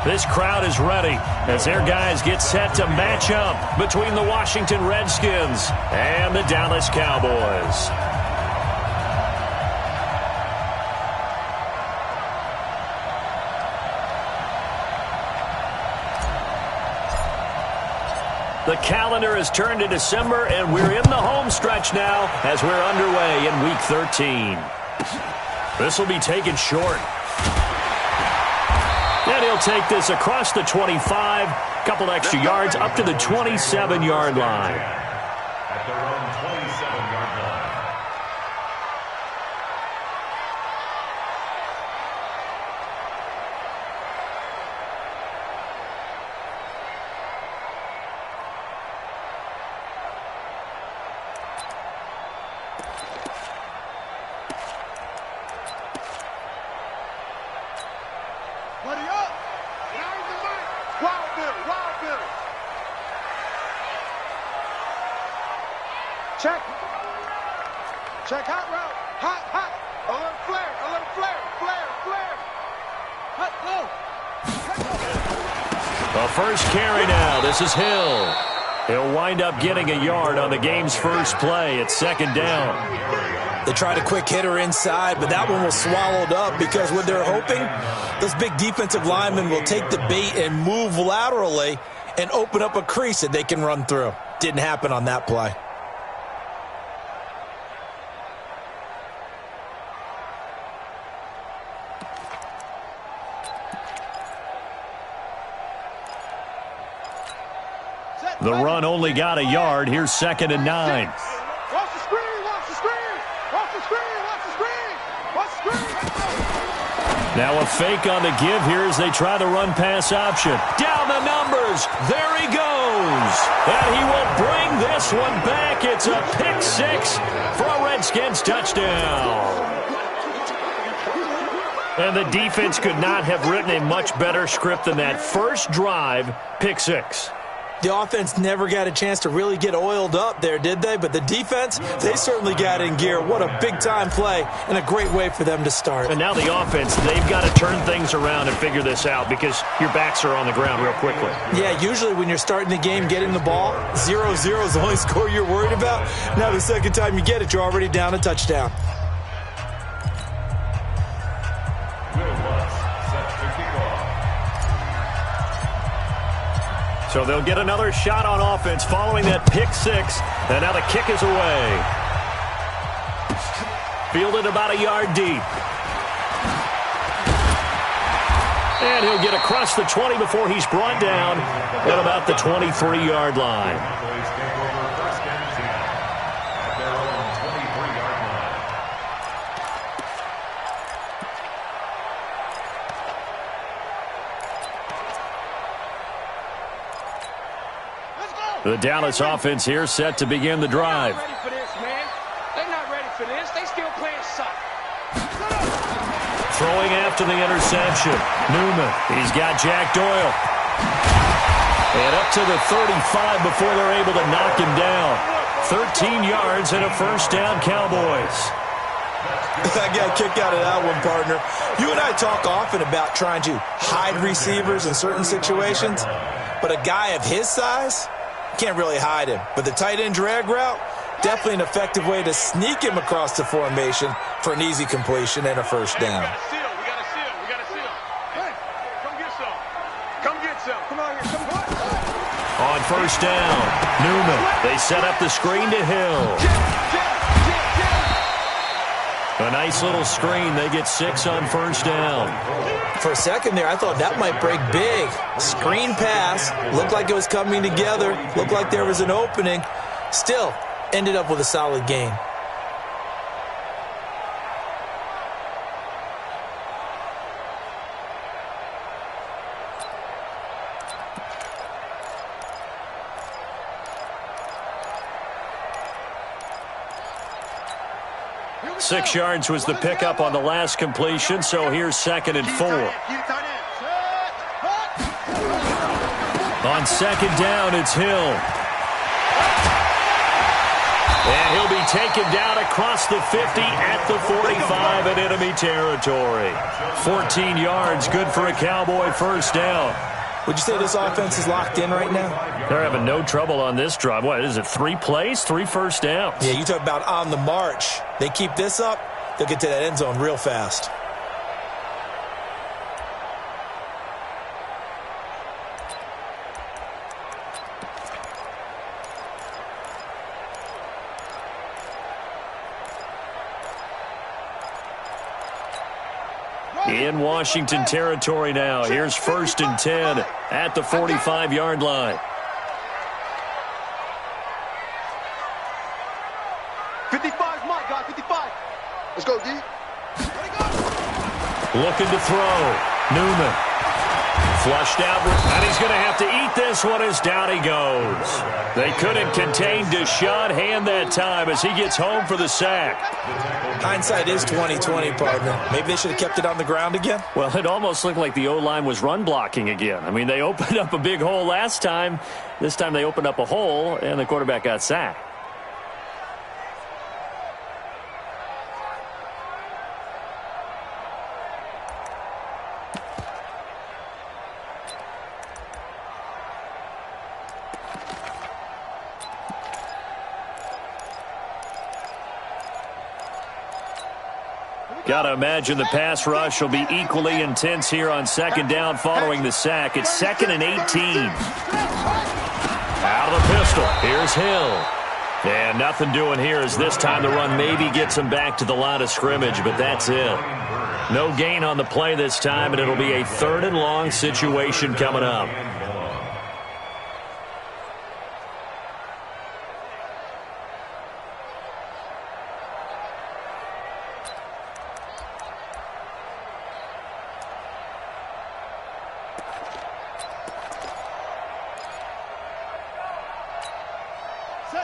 This crowd is ready as their guys get set to match up between the Washington Redskins and the Dallas Cowboys. The calendar has turned to December, and we're in the home stretch now as we're underway in Week 13. This will be taken short. And he'll take this across the 25, couple extra yards up to the 27-yard line. At their own 27-yard line. Check. Check hot route. Hot. A little flare. Flare. The first carry now. This is Hill. He'll wind up getting a yard on the game's first play. It's second down. They tried a quick hitter inside, but that one was swallowed up because what they're hoping, those big defensive linemen will take the bait and move laterally and open up a crease that they can run through. Didn't happen on that play. The run only got a yard. Here's second and 9. Watch the screen. Now a fake on the give here as they try the run-pass option. Down the numbers. There he goes. And he will bring this one back. It's a pick six for a Redskins touchdown. And the defense could not have written a much better script than that first drive, pick six. The offense never got a chance to really get oiled up there, did they? But the defense, they certainly got in gear. What a big-time play and a great way for them to start. And now the offense, they've got to turn things around and figure this out because your backs are on the ground real quickly. Yeah, usually when you're starting the game, getting the ball, 0-0 is the only score you're worried about. Now the second time you get it, you're already down a touchdown. So they'll get another shot on offense following that pick six. And now the kick is away. Fielded about a yard deep. And he'll get across the 20 before he's brought down at about the 23-yard line. The Dallas offense here set to begin the drive. They're not ready for this, man. They're not ready for this. They still playing soft. Throwing after the interception. Newman. He's got Jack Doyle. And up to the 35 before they're able to knock him down. 13 yards and a first down, Cowboys. I got a kick out of that one, partner. You and I talk often about trying to hide receivers in certain situations, but a guy of his size can't really hide him. But the tight end drag route, definitely an effective way to sneak him across the formation for an easy completion and a first down. We got a seal. Hey, come get some. Come on here. On first down, Newman. They set up the screen to Hill. A nice little screen. They get 6 on first down. For a second there, I thought that might break big. Screen pass. Looked like it was coming together. Looked like there was an opening. Still, ended up with a solid gain. Six yards was the pickup on the last completion, so here's second and 4. On second down, it's Hill. And he'll be take him down across the 50 at the 45 in enemy territory. 14 yards, good for a Cowboy first down. Would you say this offense is locked in right now? They're having no trouble on this drive. What is it, 3 plays, 3 first downs? Yeah, you talk about on the march. They keep this up, they'll get to that end zone real fast. In Washington territory now. Here's 1st and 10 at the 45-yard line. 55's mine, guys, 55. Let's go, D. Looking to throw. Newman. Flushed out, and he's going to have to eat this one as down he goes. They couldn't contain Deshaun Hand that time as he gets home for the sack. Hindsight is 20/20, partner. Maybe they should have kept it on the ground again. Well, it almost looked like the O-line was run blocking again. I mean, they opened up a big hole last time. This time they opened up a hole, and the quarterback got sacked. Got to imagine the pass rush will be equally intense here on 2nd down following the sack. It's 2nd and 18. Out of the pistol. Here's Hill. And nothing doing here as this time the run maybe gets him back to the line of scrimmage, but that's it. No gain on the play this time, and it'll be a 3rd and long situation coming up.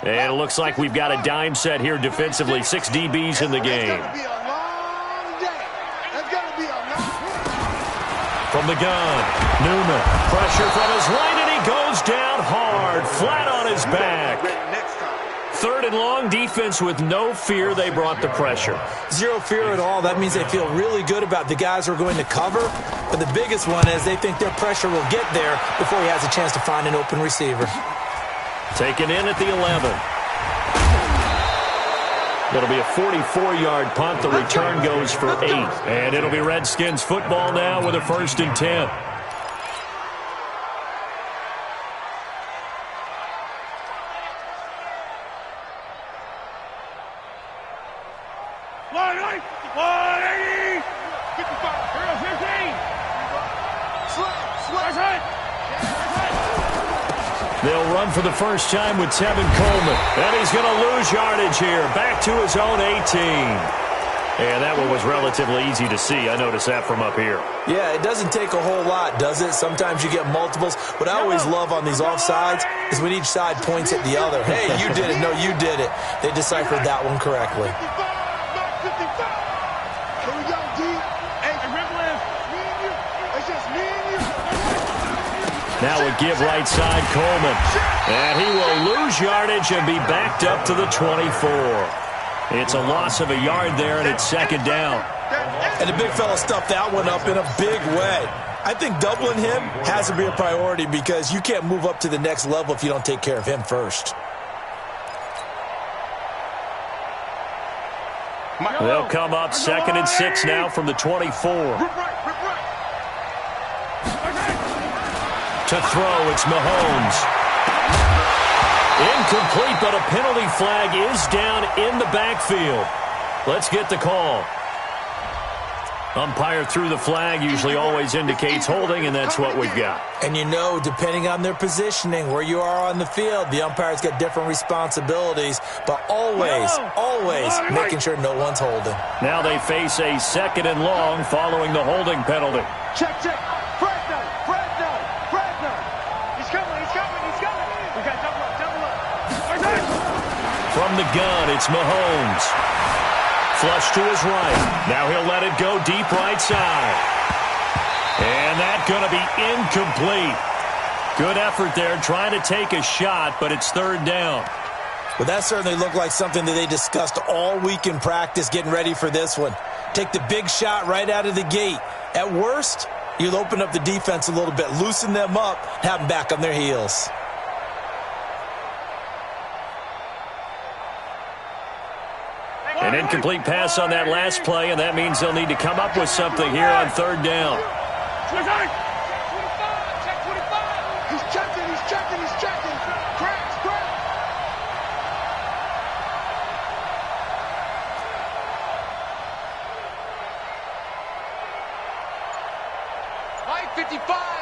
And it looks like we've got a dime set here defensively. 6 DBs in the game. From the gun, Newman. Pressure from his right, and he goes down hard, flat on his back. 3rd and long, defense with no fear. They brought the pressure. Zero fear at all. That means they feel really good about the guys who are going to cover. But the biggest one is they think their pressure will get there before he has a chance to find an open receiver. Taken in at the 11. It'll be a 44-yard punt. The return goes for 8. And it'll be Redskins football now with a 1st and 10. They'll run for the first time with Tevin Coleman. And he's going to lose yardage here. Back to his own 18. And that one was relatively easy to see. I noticed that from up here. Yeah, it doesn't take a whole lot, does it? Sometimes you get multiples. What I always love on these offsides is when each side points at the other. Hey, you did it. No, you did it. They deciphered that one correctly. Now a give right side, Coleman. And he will lose yardage and be backed up to the 24. It's a loss of a yard there, and it's 2nd down. And the big fella stuffed that one up in a big way. I think doubling him has to be a priority because you can't move up to the next level if you don't take care of him first. They'll come up 2nd and 6 now from the 24. To throw, it's Mahomes. Incomplete, but a penalty flag is down in the backfield. Let's get the call. Umpire threw the flag, usually always indicates holding, and that's what we've got. And you know, depending on their positioning, where you are on the field, the umpire's got different responsibilities, but always making sure no one's holding. Now they face a 2nd and long following the holding penalty. Check. From the gun, it's Mahomes. Flush to his right. Now he'll let it go deep right side. And that's going to be incomplete. Good effort there trying to take a shot, but it's 3rd down. Well, that certainly looked like something that they discussed all week in practice getting ready for this one. Take the big shot right out of the gate. At worst, you'll open up the defense a little bit, loosen them up, have them back on their heels. An incomplete pass on that last play, and that means they'll need to come up with something here on third down. He's checking. Cracks.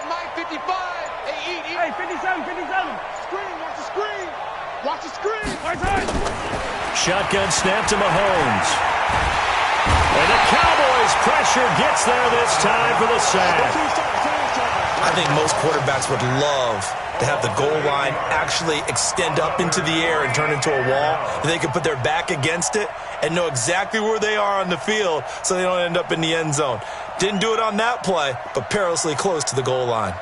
Mike 55. Hey, eat. Hey, 57. Watch the screen. Shotgun snap to Mahomes. And the Cowboys' pressure gets there this time for the sack. I think most quarterbacks would love to have the goal line actually extend up into the air and turn into a wall. They could put their back against it and know exactly where they are on the field so they don't end up in the end zone. Didn't do it on that play, but perilously close to the goal line.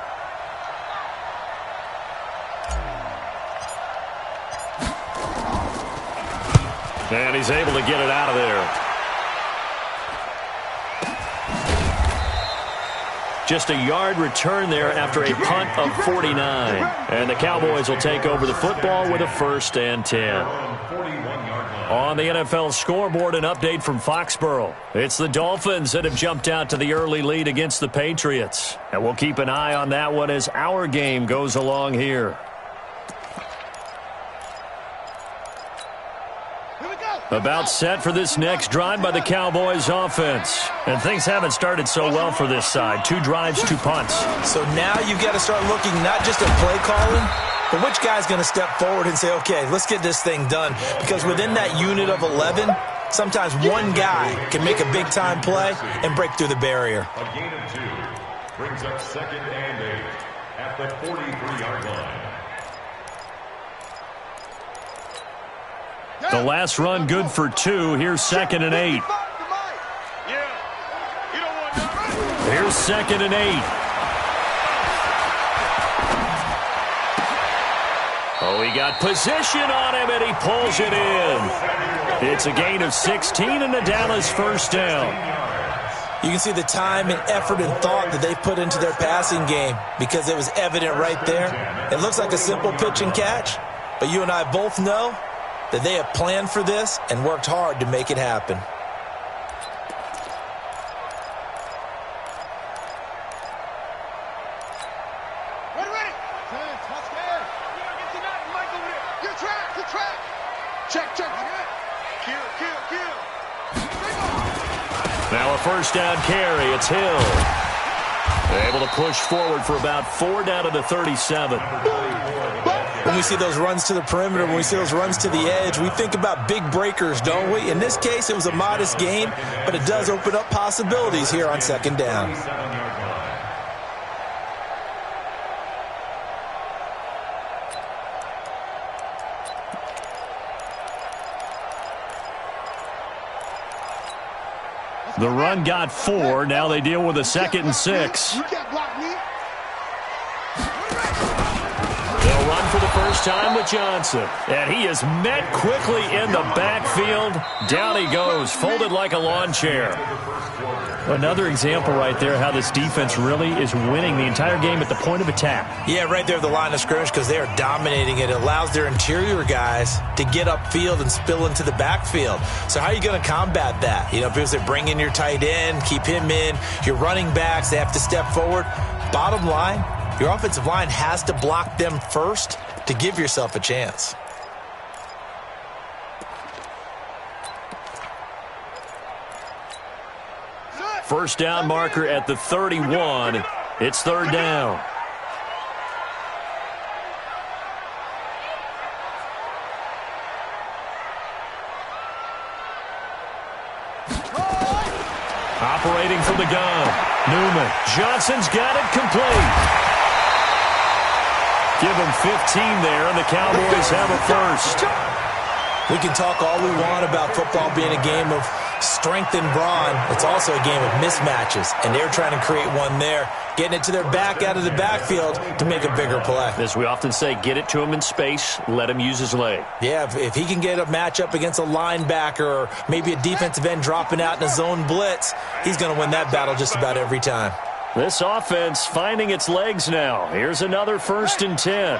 And he's able to get it out of there. Just a yard return there after a punt of 49. And the Cowboys will take over the football with a 1st and 10. On the NFL scoreboard, an update from Foxborough. It's the Dolphins that have jumped out to the early lead against the Patriots. And we'll keep an eye on that one as our game goes along here. About set for this next drive by the Cowboys offense. And things haven't started so well for this side. 2 drives, 2 punts. So now you've got to start looking not just at play calling, but which guy's going to step forward and say, okay, let's get this thing done. Because within that unit of 11, sometimes one guy can make a big-time play and break through the barrier. A gain of 2 brings up 2nd and 8 at the 43-yard line. The last run good for 2. Here's 2nd and 8. Here's 2nd and 8. Oh, he got position on him, and he pulls it in. It's a gain of 16 and a Dallas 1st down. You can see the time and effort and thought that they put into their passing game because it was evident right there. It looks like a simple pitch and catch, but you and I both know that they have planned for this and worked hard to make it happen. Ready. Good track. Check. Kill. Now a 1st down carry. It's Hill. Able to push forward for about 4 down to the 37. When we see those runs to the perimeter, when we see those runs to the edge, we think about big breakers, don't we? In this case, it was a modest gain, but it does open up possibilities here on 2nd down. The run got 4. Now they deal with a 2nd and 6. You can't block me. They'll run for the first time with Johnson. And he is met quickly in the backfield. Down he goes, folded like a lawn chair. Another example right there how this defense really is winning the entire game at the point of attack. Yeah, right there at the line of scrimmage because they are dominating it. It allows their interior guys to get upfield and spill into the backfield. So how are you going to combat that? You know, because they bring in your tight end, keep him in, your running backs, they have to step forward. Bottom line, your offensive line has to block them first to give yourself a chance. First down marker at the 31. It's 3rd down. Operating from the gun. Newman. Johnson's got it complete. Give him 15 there, and the Cowboys have a 1st. We can talk all we want about football being a game of strength and brawn. It's also a game of mismatches, and they're trying to create one there. getting it to their back out of the backfield to make a bigger play. As we often say, get it to him in space, let him use his leg. Yeah, if he can get a matchup against a linebacker or maybe a defensive end dropping out in a zone blitz, he's going to win that battle just about every time. This offense finding its legs now. Here's another 1st and 10.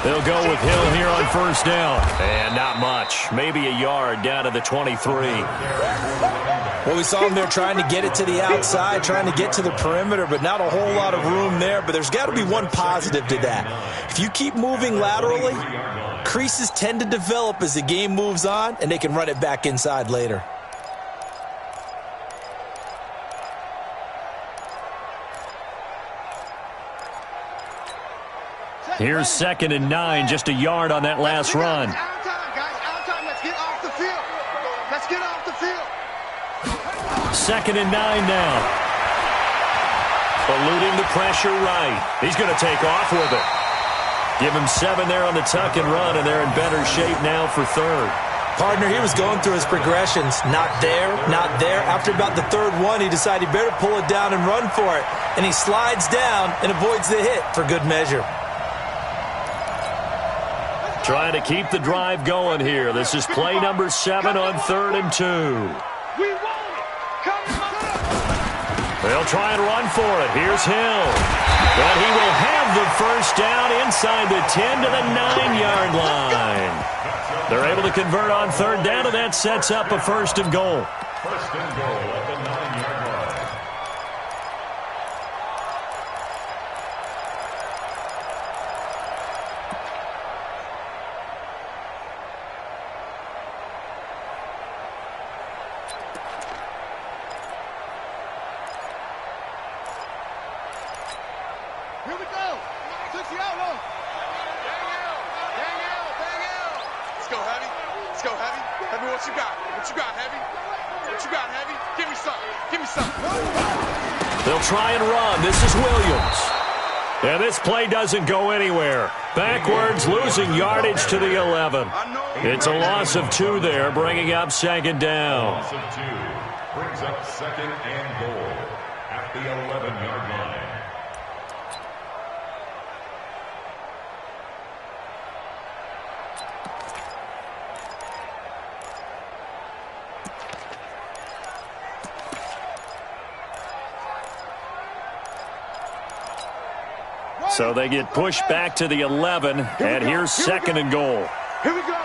They'll go with Hill here on 1st down. And not much. Maybe a yard down to the 23. Well, we saw him there trying to get it to the outside, trying to get to the perimeter, but not a whole lot of room there. But there's got to be one positive to that. If you keep moving laterally, creases tend to develop as the game moves on, and they can run it back inside later. Here's 2nd and 9, just a yard on that last run. Out of time, guys. Out of time. Let's get off the field. Let's get off the field. 2nd and 9 now. Eluding the pressure right. He's going to take off with it. Give him 7 there on the tuck and run, and they're in better shape now for 3rd. Partner, he was going through his progressions. Not there, not there. After about the 3rd one, he decided he better pull it down and run for it. And he slides down and avoids the hit for good measure. Trying to keep the drive going here. This is play number 7 on 3rd and 2. We want it. Come on. They'll try and run for it. Here's Hill. But he will have the 1st down inside the 10 to the 9-yard line. They're able to convert on 3rd down, and that sets up a 1st and goal. 1st and goal at the 9-yard line. Here we go. 60 out low. Let's go, Heavy. Let's go, Heavy. Heavy, what you got? What you got, Heavy? What you got, Heavy? Give me something. Give me something. They'll try and run. This is Williams. And this play doesn't go anywhere. Backwards, losing yardage to the 11. It's a loss of 2 there, bringing up 2nd down. Loss of 2 brings up 2nd and goal at the 11-yard line. So they get pushed back to the 11, and here's 2nd and goal. Here we go.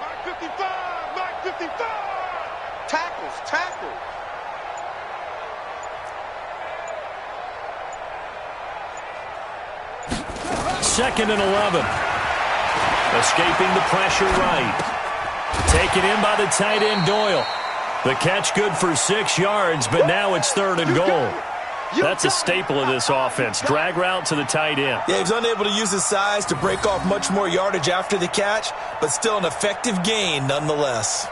Mark 55. Mark 55. Tackle. 2nd and 11. Escaping the pressure right. Taken in by the tight end, Doyle. The catch good for 6 yards, but now it's 3rd and goal. That's a staple of this offense. Drag route to the tight end. Yeah, he's unable to use his size to break off much more yardage after the catch, but still an effective gain nonetheless.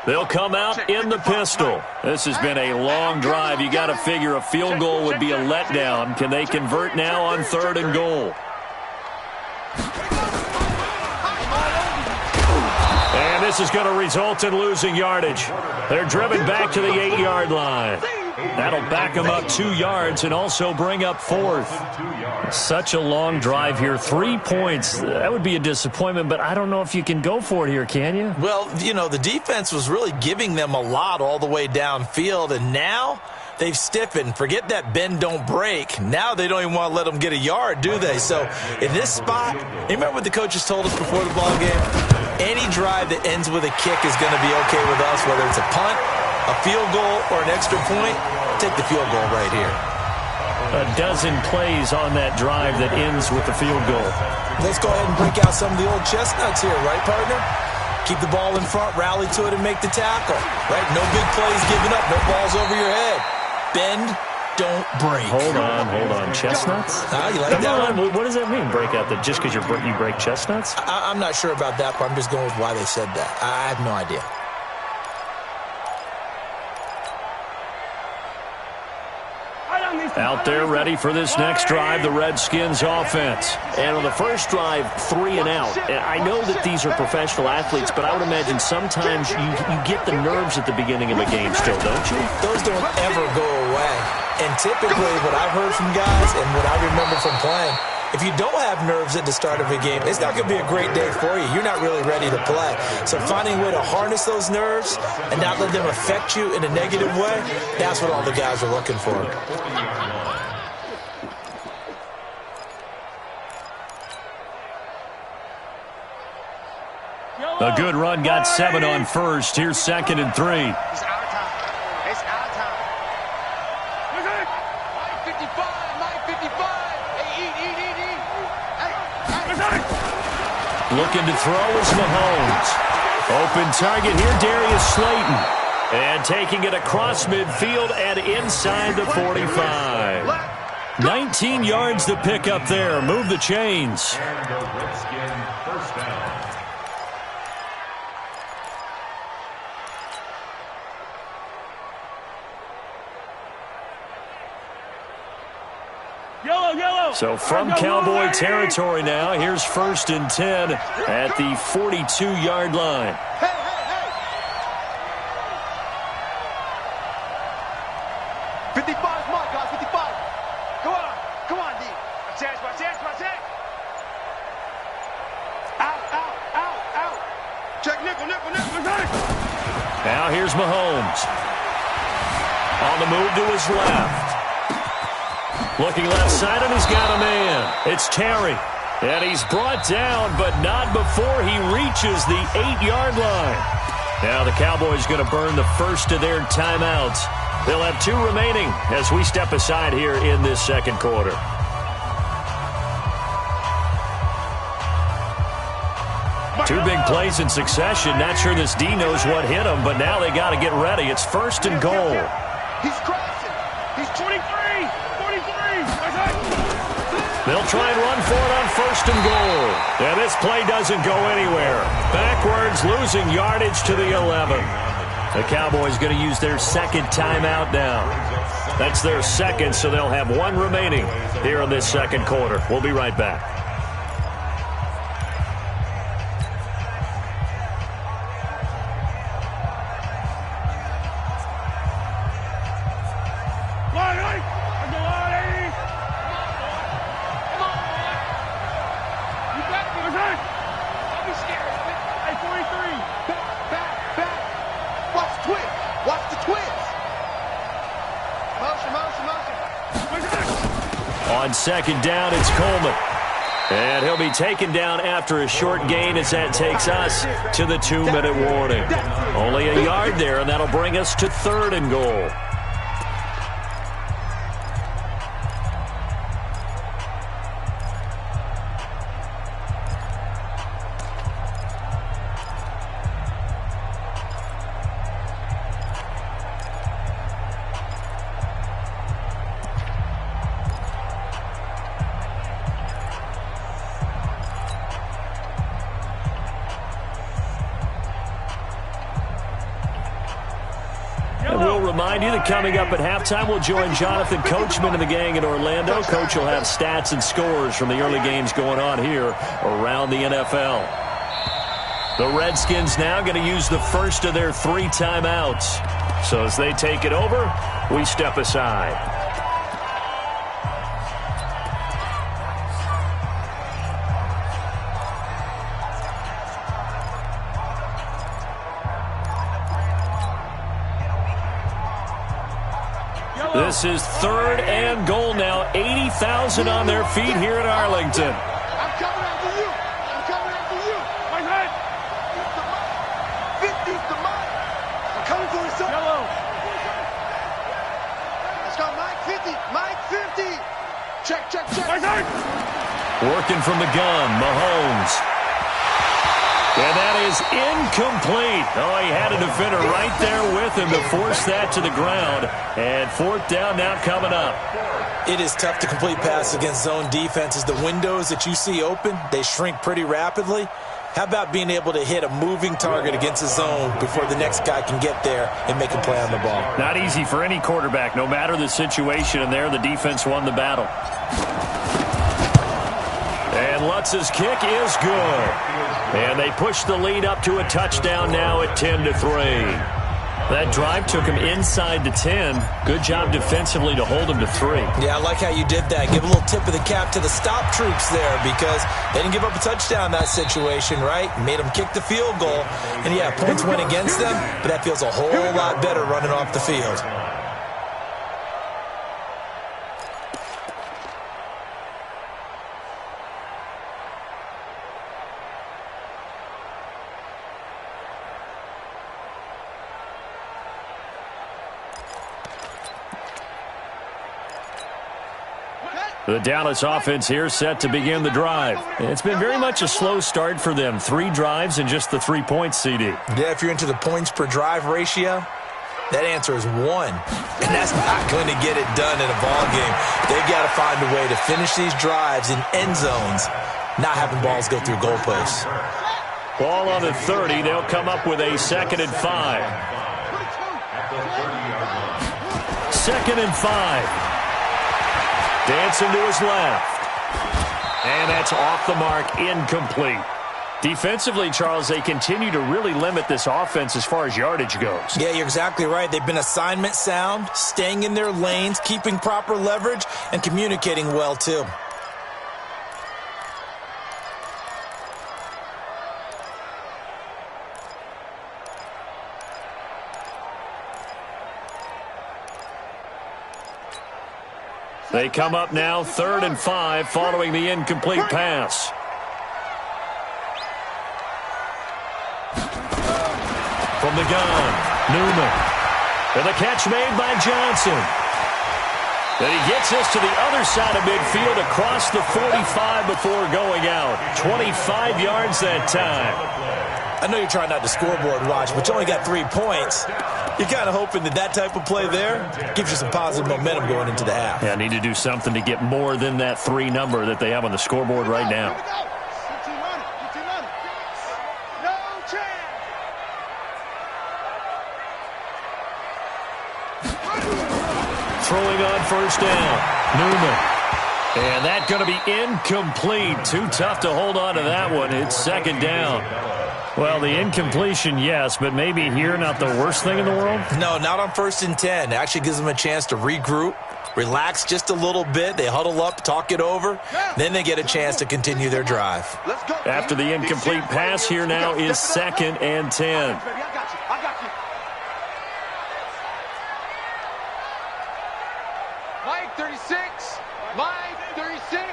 They'll come out in the pistol. This has been a long drive. You got to figure a field goal would be a letdown. Can they convert now on 3rd and goal? And this is going to result in losing yardage. They're driven back to the 8-yard line. That'll back them up 2 yards and also bring up 4th. Such a long drive here. 3 points. That would be a disappointment, but I don't know if you can go for it here, can you? Well, you know, the defense was really giving them a lot all the way downfield, and now they've stiffened. Forget that bend, don't break. Now they don't even want to let them get a yard, do they? So in this spot, you remember what the coaches told us before the ball game? Any drive that ends with a kick is going to be okay with us, whether it's a punt, a field goal, or an extra point. Take the field goal right here. A dozen plays on that drive that ends with the field goal. Let's go ahead and break out some of the old chestnuts here, right, partner? Keep the ball in front, rally to it, and make the tackle. Right? No big plays given up, no balls over your head. Bend, don't break. Hold on. Chestnuts? You like that one? What does that mean, break out? Just because you break chestnuts? I'm not sure about that, but I'm just going with why they said that. I have no idea. Out there ready for this next drive, the Redskins offense. And on the first drive, 3 and out. And I know that these are professional athletes, but I would imagine sometimes you get the nerves at the beginning of a game still, don't you? Those don't ever go away. And typically what I've heard from guys and what I remember from playing, if you don't have nerves at the start of a game, it's not going to be a great day for you. You're not really ready to play. So finding a way to harness those nerves and not let them affect you in a negative way, that's what all the guys are looking for. A good run got 7 on first. Here's 2nd and 3. It's our time. It's our time. 55, 55. Hey, eat. Hey. Looking to throw is Mahomes. Open target here, Darius Slayton. And taking it across midfield and inside the 45. 19 yards to pick up there. Move the chains. And the Redskin first down. Yellow. So from Cowboy territory now, here's 1st and 10 at the 42-yard line. Hey. 55 is mine, guys. 55. Come on, D. My chance. Out. Check nickel. Now here's Mahomes. On the move to his left. Looking left side, and he's got a man. It's Terry. And he's brought down, but not before he reaches the 8-yard line. Now the Cowboys going to burn the first of their timeouts. They'll have 2 remaining as we step aside here in this second quarter. Two big plays in succession. Not sure this D knows what hit him, but now they got to get ready. It's 1st and goal. He's crossing. He's 23. 43. They'll try and run for it on 1st and goal. And this play doesn't go anywhere. Backwards, losing yardage to the 11. The Cowboys going to use their 2nd timeout now. That's their 2nd, so they'll have 1 remaining here in this second quarter. We'll be right back. On 2nd down, it's Coleman. And he'll be taken down after a short gain as that takes us to the 2-minute warning. Only a yard there, and that'll bring us to 3rd and goal. Remind you that coming up at halftime, we'll join Jonathan Coachman and the gang in Orlando. Coach will have stats and scores from the early games going on here around the NFL. The Redskins now going to use the first of their 3 timeouts. So as they take it over, we step aside. This is 3rd and goal now. 80,000 on their feet here at Arlington. I'm coming after you. My head. 50's the mark. I'm coming for his son. Yellow. Let's go, Mike 50. Mike 50. Check. Working from the gun, Mahomes. And that is incomplete. Oh, he had a defender right there with him to force that to the ground. And fourth down now coming up. It is tough to complete passes against zone defenses. The windows that you see open, they shrink pretty rapidly. How about being able to hit a moving target against a zone before the next guy can get there and make a play on the ball? Not easy for any quarterback, no matter the situation. And there, the defense won the battle. And Lutz's kick is good. And they push the lead up to a touchdown now at 10-3. That drive took him inside the 10. Good job defensively to hold him to 3. Yeah, I like how you did that. Give a little tip of the cap to the stop troops there because they didn't give up a touchdown in that situation, right? Made them kick the field goal. And, yeah, points went against them, but that feels a whole lot better running off the field. The Dallas offense here set to begin the drive. It's been very much a slow start for them. 3 drives and just the 3 points, CD. Yeah, if you're into the points per drive ratio, that answer is 1. And that's not going to get it done in a ball game. They've got to find a way to finish these drives in end zones, not having balls go through goalposts. Ball on the 30. They'll come up with a 2nd and 5. 2nd and 5. Dancing to his left. And that's off the mark, incomplete. Defensively, Charles, they continue to really limit this offense as far as yardage goes. Yeah, you're exactly right. They've been assignment sound, staying in their lanes, keeping proper leverage, and communicating well, too. They come up now 3rd and 5 following the incomplete pass. From the gun, Newman. And the catch made by Johnson. And he gets this to the other side of midfield across the 45 before going out. 25 yards that time. I know you're trying not to scoreboard watch, but you only got 3 points. You're kind of hoping that that type of play there gives you some positive momentum going into the half. Yeah, need to do something to get more than that 3 number that they have on the scoreboard right now. Throwing on 1st down, Newman. And that's going to be incomplete. Too tough to hold on to that one. It's 2nd down. Well, the incompletion, yes, but maybe here not the worst thing in the world? No, not on 1st and 10. It actually gives them a chance to regroup, relax just a little bit. They huddle up, talk it over. Then they get a chance to continue their drive. After the incomplete pass, here now is 2nd and 10. Mike 36. Mike 36.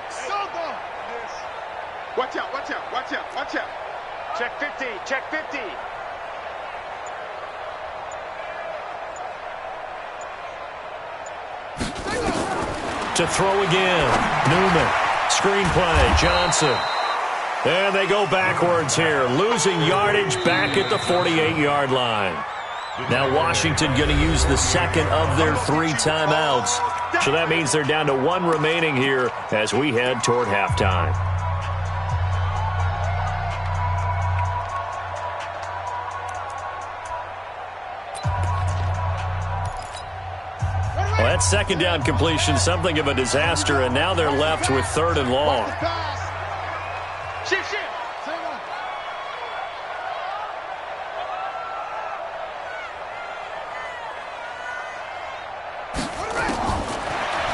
Watch out, watch out, watch out, watch out. Check 50, check 50. To throw again, Newman. Screen play, Johnson. And they go backwards here, losing yardage back at the 48-yard line. Now Washington going to use the 2nd of their 3 timeouts. So that means they're down to 1 remaining here as we head toward halftime. Well, that 2nd down completion, something of a disaster, and now they're left with 3rd and long. Shift.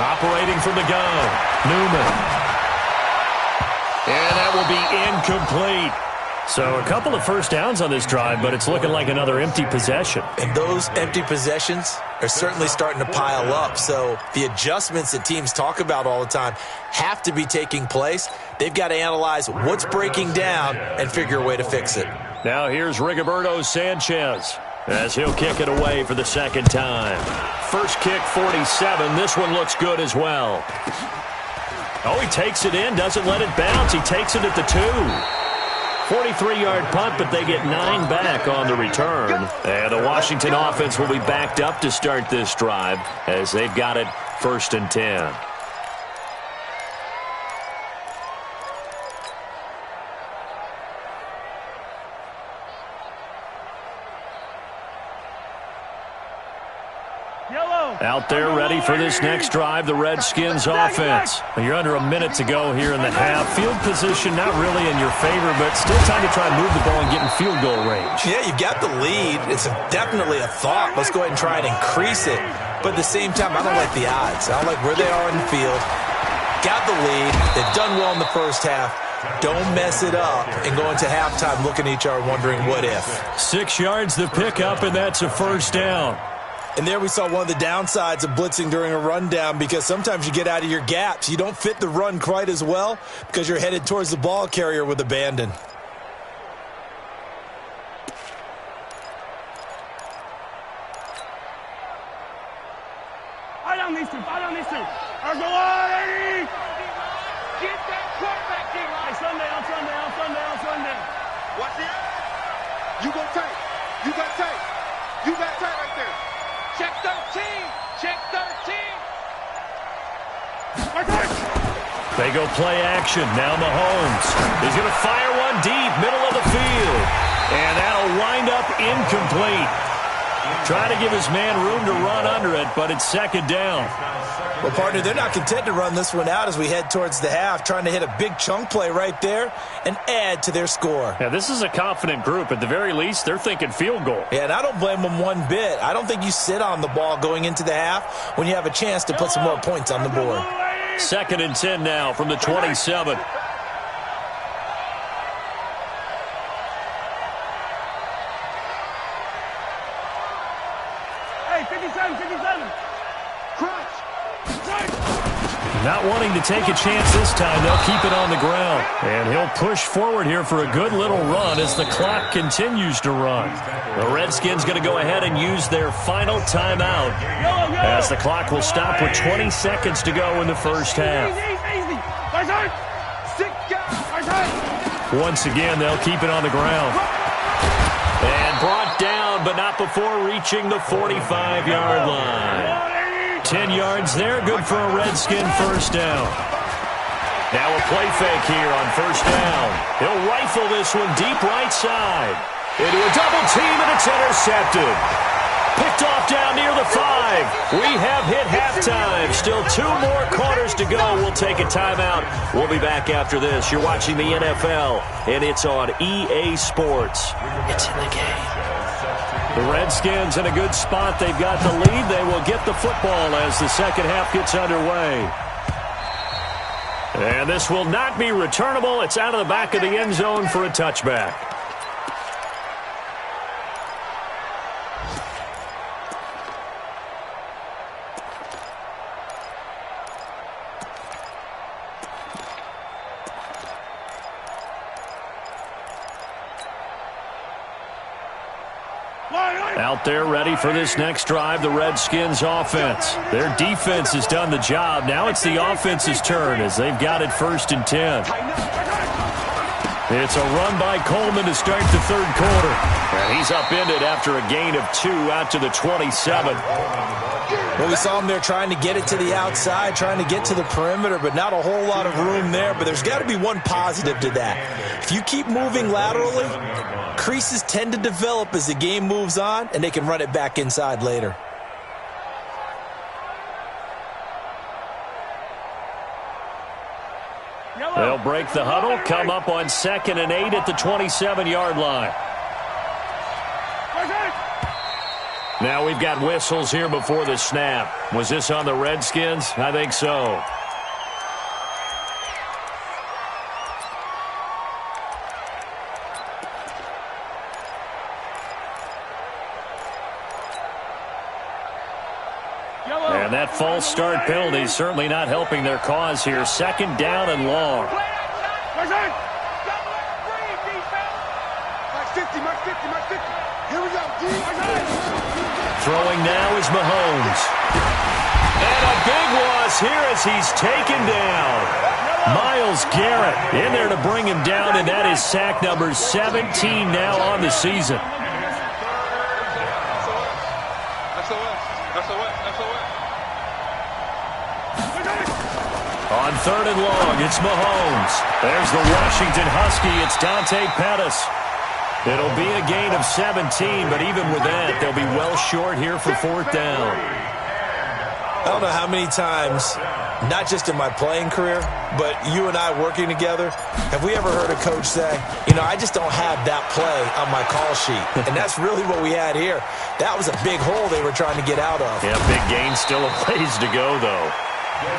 Operating from the gun, Newman. And that will be incomplete. So a couple of 1st downs on this drive, but it's looking like another empty possession. And those empty possessions are certainly starting to pile up. So the adjustments that teams talk about all the time have to be taking place. They've got to analyze what's breaking down and figure a way to fix it. Now here's Rigoberto Sanchez as he'll kick it away for the 2nd time. First kick, 47. This one looks good as well. Oh, he takes it in, doesn't let it bounce. He takes it at the 2. 43-yard punt, but they get 9 back on the return. And the Washington offense will be backed up to start this drive as they've got it 1st and 10. Out there ready for this next drive, the Redskins offense. You're under a minute to go here in the half. Field position not really in your favor, but still time to try and move the ball and get in field goal range. Yeah, you've got the lead. It's definitely a thought. Let's go ahead and try and increase it. But at the same time, I don't like the odds. I don't like where they are in the field. Got the lead. They've done well in the first half. Don't mess it up and go into halftime looking at each other wondering what if. 6 yards the pickup, and that's a 1st down. And there we saw one of the downsides of blitzing during a rundown, because sometimes you get out of your gaps. You don't fit the run quite as well because you're headed towards the ball carrier with abandon. Follow these two. Go on, Eddie! Get that quarterback, D-line. On Sunday. Watch it. You go tight. You got tight right there. Check 13. They go play action. Now Mahomes. He's going to fire one deep, middle of the field. And that'll wind up incomplete. Trying to give his man room to run under it, but it's 2nd down. Well, partner, they're not content to run this one out as we head towards the half, trying to hit a big chunk play right there and add to their score. Yeah, this is a confident group. At the very least, they're thinking field goal. Yeah, and I don't blame them one bit. I don't think you sit on the ball going into the half when you have a chance to put some more points on the board. 2nd and 10 now from the 27. Hey, 57. Crunch. Not wanting to take a chance this time, they'll keep it on the ground. And he'll push forward here for a good little run as the clock continues to run. The Redskins going to go ahead and use their final timeout as the clock will stop with 20 seconds to go in the first half. Once again, they'll keep it on the ground. And brought down, but not before reaching the 45-yard line. 10 yards there, good for a Redskin 1st down. Now a play fake here on 1st down. He'll rifle this one deep right side. Into a double team, and it's intercepted. Picked off down near the 5. We have hit halftime. Still 2 more quarters to go. We'll take a timeout. We'll be back after this. You're watching the NFL, and it's on EA Sports. It's in the game. The Redskins in a good spot. They've got the lead. They will get the football as the second half gets underway. And this will not be returnable. It's out of the back of the end zone for a touchback. Out there ready for this next drive, the Redskins offense. Their defense has done the job. Now it's the offense's turn as they've got it 1st and 10. It's a run by Coleman to start the 3rd quarter. And he's upended after a gain of 2 out to the 27. Well, we saw him there trying to get it to the outside, trying to get to the perimeter, but not a whole lot of room there. But there's got to be one positive to that. If you keep moving laterally, creases tend to develop as the game moves on, and they can run it back inside later. They'll break the huddle, come up on 2nd and 8 at the 27-yard line. Now we've got whistles here before the snap. Was this on the Redskins? I think so. And that false start penalty is certainly not helping their cause here. 2nd down and long. Here we go, Throwing now is Mahomes. And a big loss here as he's taken down. Myles Garrett in there to bring him down, and that is sack number 17 now on the season. On 3rd and long, it's Mahomes. There's the Washington Husky. It's Dante Pettis. It'll be a gain of 17, but even with that, they'll be well short here for 4th down. I don't know how many times, not just in my playing career, but you and I working together, have we ever heard a coach say, you know, I just don't have that play on my call sheet. And that's really what we had here. That was a big hole they were trying to get out of. Yeah, big gain, still a ways to go, though.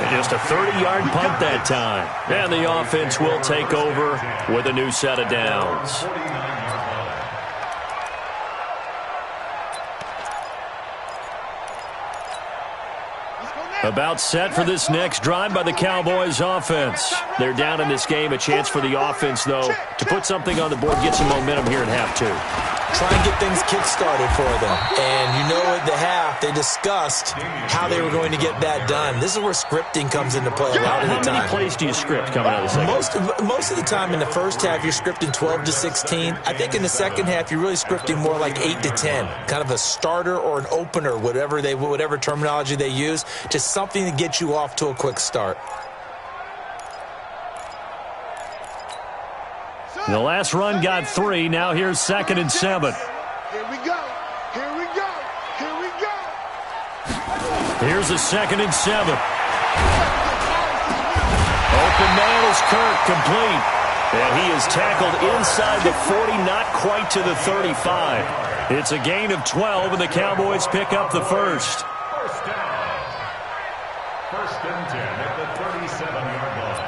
And just a 30-yard punt that time. And the offense will take over with a new set of downs. About set for this next drive by the Cowboys offense. They're down in this game. A chance for the offense, though, to put something on the board, get some momentum here in half 2. Try and get things kick-started for them. And you know at the half, they discussed how they were going to get that done. This is where scripting comes into play a lot of the time. How many plays do you script coming out of the second? Most of the time in the first half, you're scripting 12 to 16. I think in the second half, you're really scripting more like 8 to 10. Kind of a starter or an opener, whatever terminology they use. Just something to get you off to a quick start. The last run got 3. Now here's 2nd and 7. Here we go. Here we go. Here we go. Here's a 2nd and 7. Open man is Kirk, complete. And he is tackled inside the 40, not quite to the 35. It's a gain of 12, and the Cowboys pick up the first. First down. 1st and 10 at the 37-yard line.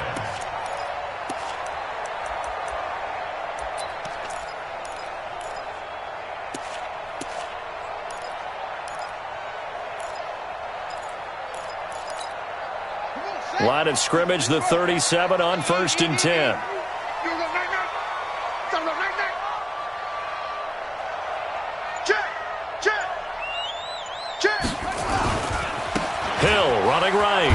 Line of scrimmage, the 37 on 1st and 10. Hill running right.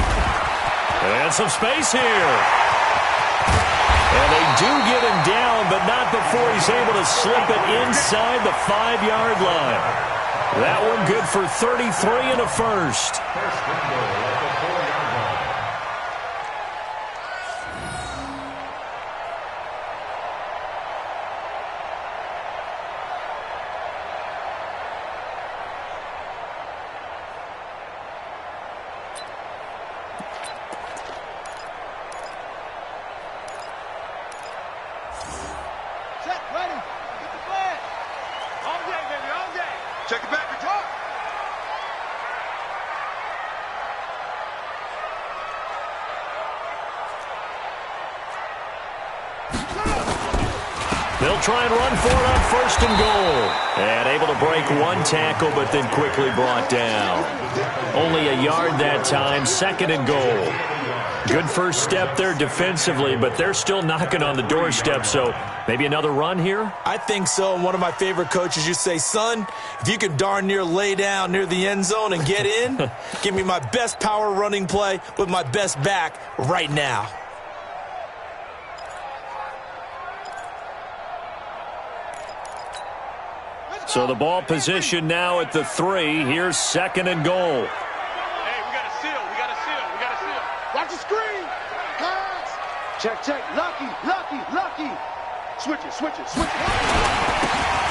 And some space here. And they do get him down, but not before he's able to slip it inside the 5-yard line. That one good for 33 and a first. First and goal at the 4-yard line. Check it back and talk. They'll try and run for it on 1st and goal. And able to break one tackle, but then quickly brought down. Only a yard that time, 2nd and goal. Good first step there defensively, but they're still knocking on the doorstep, so maybe another run here? I think so. And one of my favorite coaches used to say, son, if you can darn near lay down near the end zone and get in, give me my best power running play with my best back right now. So the ball position now at the 3. Here's 2nd and goal. Hey, we got to seal. We got to seal. We got to seal. Watch the screen. Pass. Check, check. Lucky, lucky, lucky. Switch it, switch it, switch it.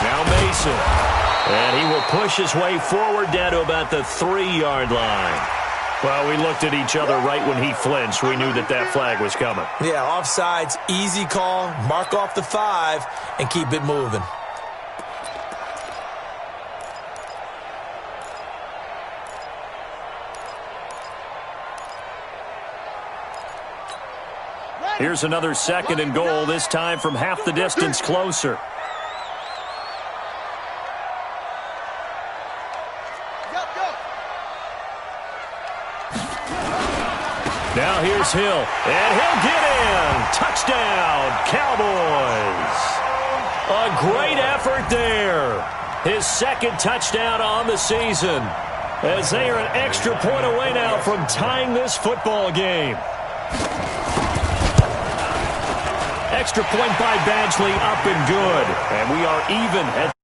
Now Mason. And he will push his way forward down to about the 3-yard line. Well, we looked at each other right when he flinched. We knew that that flag was coming. Yeah, offsides, easy call. Mark off the 5 and keep it moving. Here's another 2nd and goal, this time from half the distance closer. Now here's Hill, and he'll get in. Touchdown, Cowboys. A great effort there. His 2nd touchdown on the season, as they are an extra point away now from tying this football game. Extra point by Badgley, up and good. And we are even at